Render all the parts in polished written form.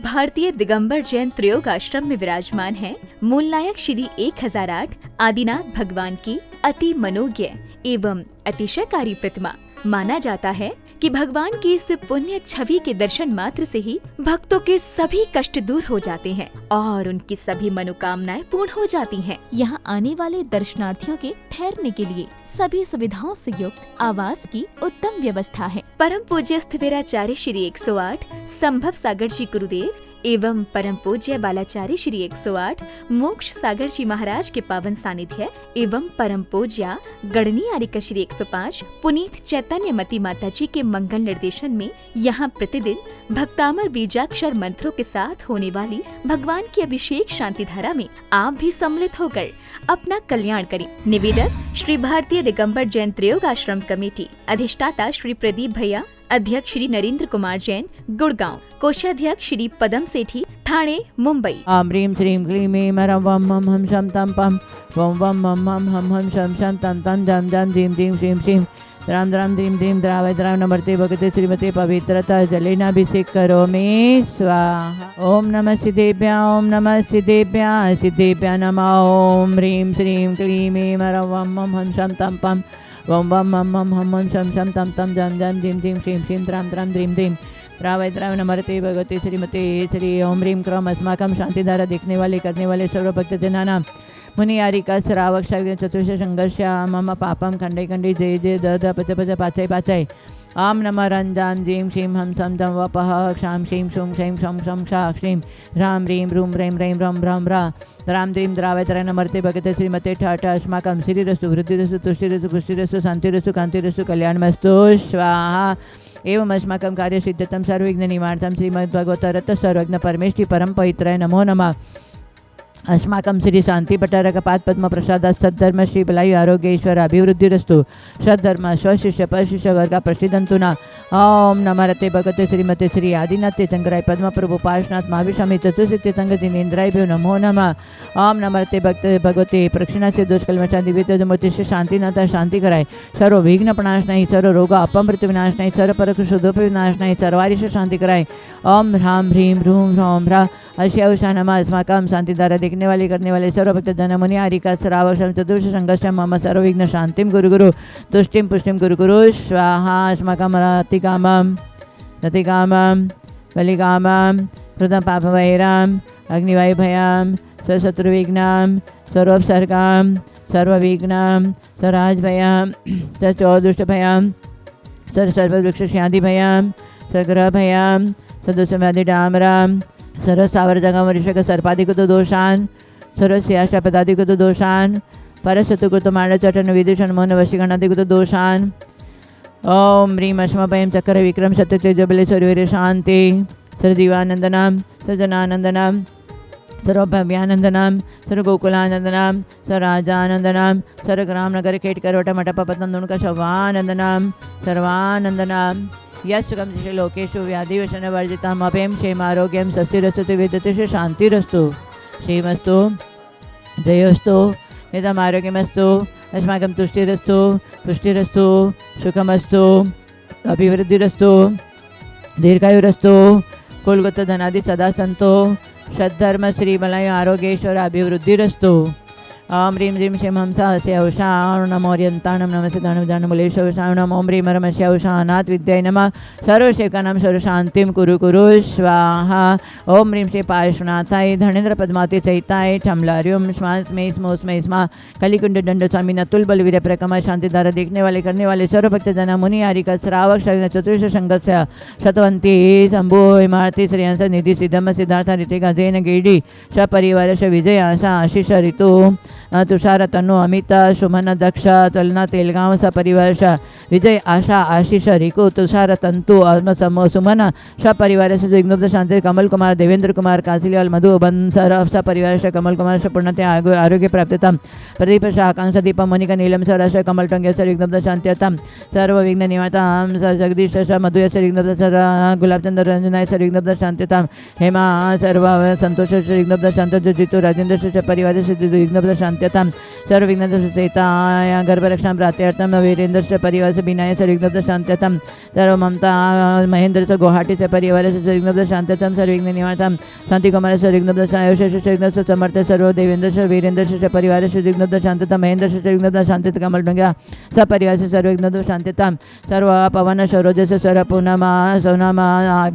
भारतीय दिगंबर जैन त्रयोग आश्रम में विराजमान है मूलनायक श्री 1008 आदिनाथ भगवान की अति मनोज्ञ एवं अतिशयकारी प्रतिमा। माना जाता है कि भगवान की इस पुण्य छवि के दर्शन मात्र से ही भक्तों के सभी कष्ट दूर हो जाते हैं और उनकी सभी मनोकामनाएं पूर्ण हो जाती हैं। यहाँ आने वाले दर्शनार्थियों के ठहरने के लिए सभी सुविधाओं से युक्त आवास की उत्तम व्यवस्था है। परम पूज्य स्थिविराचार्य श्री 108 संभव सागर जी गुरुदेव एवं परम पूज्य बालाचार्य श्री 108 मोक्ष सागर जी महाराज के पावन सानिध्य एवं परम पूज्य गणनी आर्यका श्री 105 पुनीत चैतन्य मती माता जी के मंगल निर्देशन में यहाँ प्रतिदिन भक्तामर बीजाक्षर मंत्रों के साथ होने वाली भगवान की अभिषेक शांति धारा में आप भी सम्मिलित होकर अपना कल्याण करें। निवेदक श्री भारतीय दिगंबर जैन त्रयोग आश्रम कमेटी, अधिष्ठाता श्री प्रदीप भैया, अध्यक्ष श्री नरेंद्र कुमार जैन गुड़गांव, कोषाध्यक्ष श्री पदम सेठी ठाणे मुंबई। आम ह्रीं श्रीं क्लीं ऐं मरं वं मं हम शं तं पं वं वं मं मं हम शं शं तं तं जं जं धीं धीं श्रीं श्रीं द्रां द्रां धीं धीं द्रावय द्राव नमर्ते भगते श्रीमते पवित्रता जलेनाभिषेक करोमि स्वाहा। ओम नमः सिद्धेभ्यः, ओम नमः सिद्धेभ्यः, सिद्धेभ्यः नमः। ओम ह्रीं श्रीं क्लीं ऐं मरं वं मं हम शं तं पं वं वं मं मं हम शं शं तं तं जं जं धीं धीं श्रीं श्रीं द्रां द्रां धीं धीं द्रावय द्राव नमर्ते भगवते श्रीमते श्री ओम ह्रीं क्रम अस्माकं शांतिधारा देखने वाले करने वाले सर्व भक्तजनानां मुनि आरिका श्रावक चतुर्ष संघर्ष मम पापम खंडे खंडे जय जय द द पच पच पाचय पाचय। आम नमः रंजान जीं शीं हम सम दम वपः क्षां शीं शूं शैं शं शं शा क्षीं ह्रां ह्रीं ह्रूं ह्रैं ह्रैं ह्रं ह्रं ह्रा द्रां द्रीं द्रावय नमर्ते भगते श्रीमते ठ अस्माकं श्रीरस्तु वृद्धिरस्तु तुष्टिरस्तु पुष्टिरस्तु शान्तिरस्तु कान्तिरस्तु कल्याणमस्तु स्वाहा। एवं अस्माकं कार्य सिद्धतं सर्वविघ्न निवारणं श्रीमद्भगवत रथ सर्वज्ञ परमेष्टि परम पवित्राय नमो नमः। अस्माकं श्री शांति पटारकपाद पद्म प्रसाद सद्धर्म श्री बलायु आरोग्येश्वर अभिवृद्धिरस्तु सद्धर्म स्वशिष्य परशिष्य वर्ग प्रसिद्धंतु न। ओम नमरते भगवते श्रीमते श्री आदिनाथ तीर्थंकराय पद्म प्रभु पार्श्वनाथ महावीर चतुर्सिद्धि संघ जिनेन्द्रायभ्यो नमो नमः। ओम नमरते भगवते प्रक्षिणा से दुष्कल्मषा दिव्य मूर्ति से शांतिनाथ शांति कराय सर्व विघ्न प्रणाश नहीं सर्व रोग अपमृत्यु विनाश नहीं सर्व परक शुद्धोप विनाश नहीं सर्वारिश शांति कराय। ओम ह्रां ह्रीं ह्रूं ह्रौं ह्रा अश्यावशा नमः। अस्माकं शांतिधारा देखने वाले करने वाले सर्व भक्त जन मुनि आरिका श्रावक चतुर्ष संघर्ष मम सर्व विघ्न शांतिम गुरु गुरु तुष्टिम पुष्टिम गुरु गुरु स्वाहा। अस्माकं रतिकामं बलिकामं कृतं पापवैराम अग्निवायुभयां सर्वशत्रुविघ्नां सर्वोपसर्गां सर्वविघ्नां सर्वराजभयां सर्वचौदुष्टभयां सर्ववृक्षस्यादिभयां सर्वग्रहभयां सर्वदोषव्याधिडामरां सर्व स्थावर जंगम ऋषक सर्पाधिकृत दोषान् सर्व स्याष्टपदाधिकृत दोषान् परशत्रुकृत मांडचटन विदूषण मौन वशीकरणाधिकृत दोषान्। ओम ह्रीं अश्मभयं चक्र विक्रम सत्यतेजबले सर्ववीर्य शांति सर्वजीवानंदनां सर्वजनानंदनां सर्वभव्यानंदनां सर्वगोकुलानंदनां सर्वराजानंदनां सर्वग्रामनगर खेटकर मठपपतन दुणका शवानंदनां सर्वानंदनां यश्चकं श्री लोकेषु व्याधिवशन वर्जिताम् अभयं क्षेमारोग्यं सस्यरस्तु विद्युतिषु शान्तिरस्तु क्षेमस्तु जयोस्तु नितम् आरोग्यमस्तु अस्माकं तुष्टिरस्तु पुष्टिरस्तु सुखमस्तु अभिवृद्धिरस्तु दीर्घायुरस्तु कुलगत धनादि सदा सन्तु सद्धर्म श्री बलायु आरोग्येश्वर अभिवृद्धिरस्तु। ओम ह्रीं ह्रीं श्रीं हंसास्य उषां नमोर्यन्तानं नमस्ते दानवजानुमुलेशवशां नमो ह्रीं रमस्य उषानाथ विद्याय नमः सर्वशेकानां सर्वशान्तिं कुरु कुरु स्वाहा। ओम ह्रीं श्री पार्श्वनाथाय धनेन्द्र पद्मावती चैताय ठमलार्युम स्मे स्मोस्मे स्मा कलिकुंड दंड स्वामी नतुल बलवीर प्रकम शांतिधारा देखने वाले करने वाले सर्व भक्त जना मुनि आरिका श्रावक चतुर्ष संघस्य शतवंती शंभु इमारती श्रेयांस निधि सिद्धम सिद्धार्थ ऋतिका जैन गेडी सपरिवार विजय आशा आशीष ऋतु तुषार तनु अमिता सुमन दक्ष तुलना तेलगांव सपरिवार विजय आशा आशीष रिकु तुषार तंतु समूह सुमन सपरिवार से जिग्नुब्ध शांति कमल कुमार देवेंद्र कुमार कासिलियाल मधु बंसर सपरिवार कमल कुमार पूर्णते आरोग्य प्राप्तता प्रदीप आकांक्षा दीप मोनिका नीलम सर कमल टंग्य सर विघ्नब्ध शांत्यतम सर्व विघ्न निवारताम सर जगदीश मधु सर विघ्नब्ध सर गुलाबचंद्र रंजनाय सर विघ्नब्ध शांत्यतम हेमा सर्व संतोष सर विघ्नब्ध शांत जितु राजेंद्र सर परिवार से विघ्नब्ध शांत्यतम सर्व विघ्न सहिता गर्भरक्षण प्राप्त्यर्थम वीरेंद्र से परिवार से बिनाय सर्वविघ्न शांत्यतम सर्व ममता महेंद्र से गुवाहाटी से परिवार से सर्वविघ्न शांत्यतम सर्वविघ्न निवारतम शांति कुमार सर्वविघ्न आयुष सर्वविघ्न समर्थ सर्व देवेंद्र से वीरेंद्र से परिवार से सर्वविघ्न शांत्यतम महेंद्र से सर्वविघ्न शांतित कमल डंगा सपरिवार से सर्वविघ्न शांत्यतम सर्व पवन सरोज से सर्व पूर्णमा सोनमा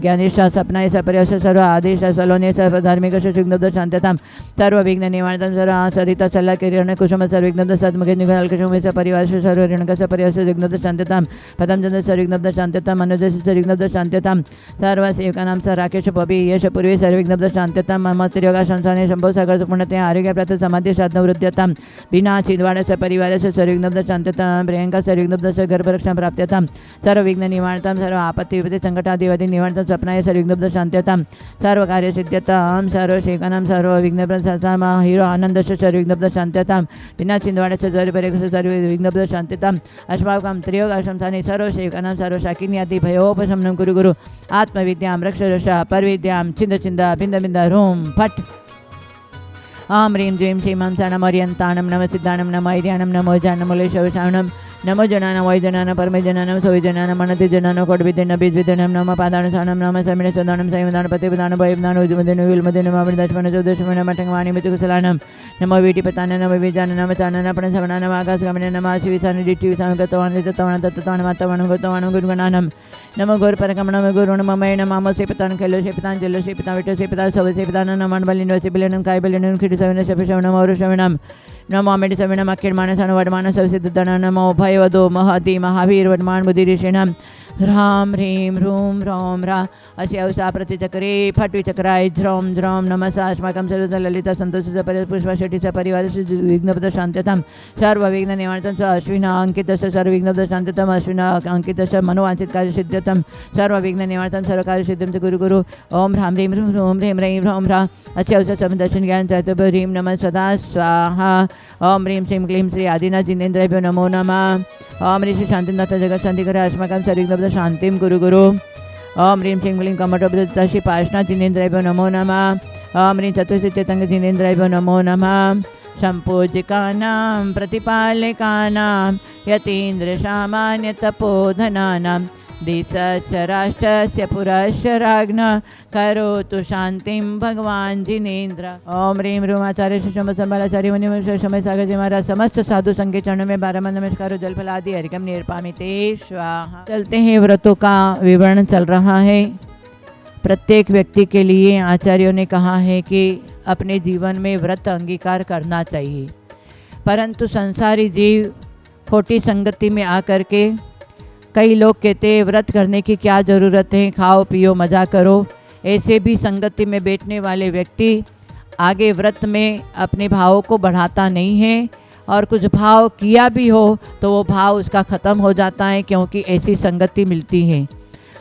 ज्ञानेश सपना सपरिवार से सर्व आदेश सलोने सर्व धार्मिक से सर्वविघ्न शांत्यतम सर्व विघ्न निवारणतम सर्व सरिता सल्ला किरण कुसुम सर्वविघ्न सद्मुखे निगल कुसुम से परिवार से सर्व ऋणक से परिवार से विघ्न शांत्यतम पदम चंद्र सर्वविघ्न शांत्यतम अनुज से सर्वविघ्न शांत्यतम सर्व सेवका नाम सर राकेश पपी यश पूर्वी सर्वविघ्न शांत्यतम मम त्रियोगा संसाने शंभो सागर पुण्यते आरोग्य प्राप्त समाधि साधन वृद्ध्यतम बिना छिंदवाड़ से परिवार से सर्वविघ्न शांत्यतम प्रियंका सर्वविघ्न से गर्भ रक्षा प्राप्त्यतम सर्व विघ्न निवारणतम सर्व आपत्ति विपत्ति संकटादिवदि निवारणतम सपनाय सर्वविघ्न शांत्यतम सर्व कार्य सिद्ध्यतम सर्व शेखनम सर्व विघ्न प्रसादम हीरो आनंद से सर्वविघ्न शांत्यतम बिना छिंदवाड़ से सर्व विघ्न शांत्यतम अश्वाकम त्रियोग संसाने सर्व शेखनम सर्व शाकिन्यादि भयोपशमनम गुरु गुरु आत्मविद्याम रक्ष रक्षा परविद्याम छिंद छिंद बिंद बिंद रूम फट आम ह्रीं ज्रीं श्रीमं सनमर्यन्ताणं नम सिद्धाणं नम ऐर्याणं नमो जानमुलेशवशाणं नमो जनानं वैजनानं परमेजनानं सविजनानं मनतिजनानं कोटविद्यनं बीजविद्यनं नम पादानुसानं नम समिण सदानं संविधानं पतिपदानं भयविदानं उजुमदिनं विलमदिनं अमृतदशमनं चौदशमनं मठंगवाणी मितुकुशलानं नमो वीटिपतानं नम विजानं नम चाननं प्रणसवनानं आकाशगमनं नम आशिविसानं दिट्टिविसानं गतवानं दत्तवानं दत्तवानं मातवानं गतवानं गुरुगणानं नमो गौर परकमणम गुरुण ममयण मामो सेपतान खेलो सेपतान जलो सेपतान विटो सेपतान सब सेपतान नमन बलिनो सेबिलनं काय बलिनं खिड़ सविन शपिशवनं औरुशवनं नमो अमेडि सविनं अखिर्मानसन वडमान सविसिद्धन नमो भयवदो महति महावीर वडमान बुद्धिऋषिणं ह्रां ह्रीं ह्रूं ह्रौं ह्रा अस्य औषा प्रतिचक्रे फट्विचक्राय ध्रौं ध्रौं नमसा अस्माकं सर्वदा ललिता संतोषस्य पुष्पशेटीस्य परिवारस्य विघ्नपद शांत्यतां सर्व विघ्न निवारणं च अश्विना अंकितस्य सर्व विघ्नपद शांत्यतां अश्विना अंकितस्य मनोवांछित कार्य सिद्ध्यतं सर्व विघ्न निवारणं सर्व कार्य सिद्ध्यं च गुरु गुरु ओम ह्रां ह्रीं ह्रूं ह्रीं ह्रीं ह्रौं ह्रा अस्य औषा समदर्शन ज्ञान चैतन्य ह्रीं नमः सदा स्वाहा ओम ह्रीं श्रीं क्लीं श्री आदिनाथ जिनेन्द्राभ्यो नमो नमः ओम ह्रीं श्री शांतिनाथ जगत शांतिकर अस्माकं सर्वविघ्न शांतिं गुरु गुरु ओम ह्रीं श्रीं क्लीं कमठोपदत्ता श्री पार्श्वनाथ जिनेन्द्राभ्यो नमो नमः ओम ह्रीं चतुर्श्री चेतंग जिनेन्द्राभ्यो नमो नमः संपूजिकानां प्रतिपालकानां यतीन्द्र सामान्य तपोधनानां देशस्य राष्ट्रस्य पुरस्य राज्ञ करोतु शांतिं भगवान जिनेन्द्र ओम ह्रीं ह्रूं आचार्य श्रीमत्संबालाचार्य मुनि समय सागर जी महाराज समस्त साधु संघ के चरणों में 12 नमस्कार जल फल आदि हरिकम निर्पामिते स्वाहा। चलते हैं, व्रतों का विवरण चल रहा है। प्रत्येक व्यक्ति के लिए आचार्यों ने कहा है कि अपने जीवन में व्रत अंगीकार करना चाहिए, परंतु संसारी जीव खोटी संगति में आकर के कई लोग कहते हैं व्रत करने की क्या ज़रूरत है, खाओ पियो मज़ा करो। ऐसे भी संगति में बैठने वाले व्यक्ति आगे व्रत में अपने भावों को बढ़ाता नहीं है, और कुछ भाव किया भी हो तो वो भाव उसका ख़त्म हो जाता है, क्योंकि ऐसी संगति मिलती है।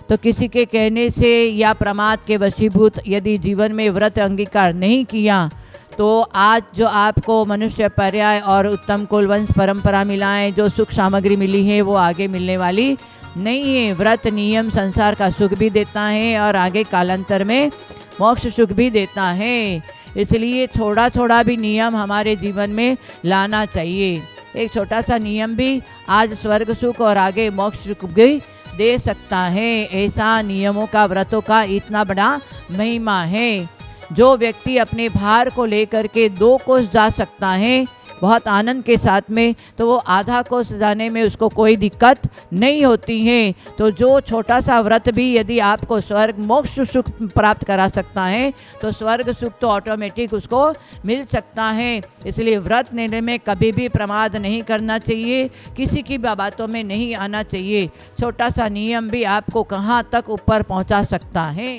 तो किसी के कहने से या प्रमाद के वशीभूत यदि जीवन में व्रत अंगीकार नहीं किया तो आज जो आपको मनुष्य पर्याय और उत्तम कुलवंश परंपरा मिला है, जो सुख सामग्री मिली है, वो आगे मिलने वाली नहीं है। व्रत नियम संसार का सुख भी देता है और आगे कालांतर में मोक्ष सुख भी देता है। इसलिए थोड़ा थोड़ा भी नियम हमारे जीवन में लाना चाहिए। एक छोटा सा नियम भी आज स्वर्ग सुख और आगे मोक्ष सुख भी दे सकता है। ऐसा नियमों का, व्रतों का इतना बड़ा महिमा है। जो व्यक्ति अपने भार को लेकर के 2 कोस जा सकता है बहुत आनंद के साथ में, तो वो आधा कोस जाने में उसको कोई दिक्कत नहीं होती है। तो जो छोटा सा व्रत भी यदि आपको स्वर्ग मोक्ष सुख प्राप्त करा सकता है, तो स्वर्ग सुख तो ऑटोमेटिक उसको मिल सकता है। इसलिए व्रत लेने में कभी भी प्रमाद नहीं करना चाहिए, किसी की बातों में नहीं आना चाहिए। छोटा सा नियम भी आपको कहाँ तक ऊपर पहुँचा सकता है।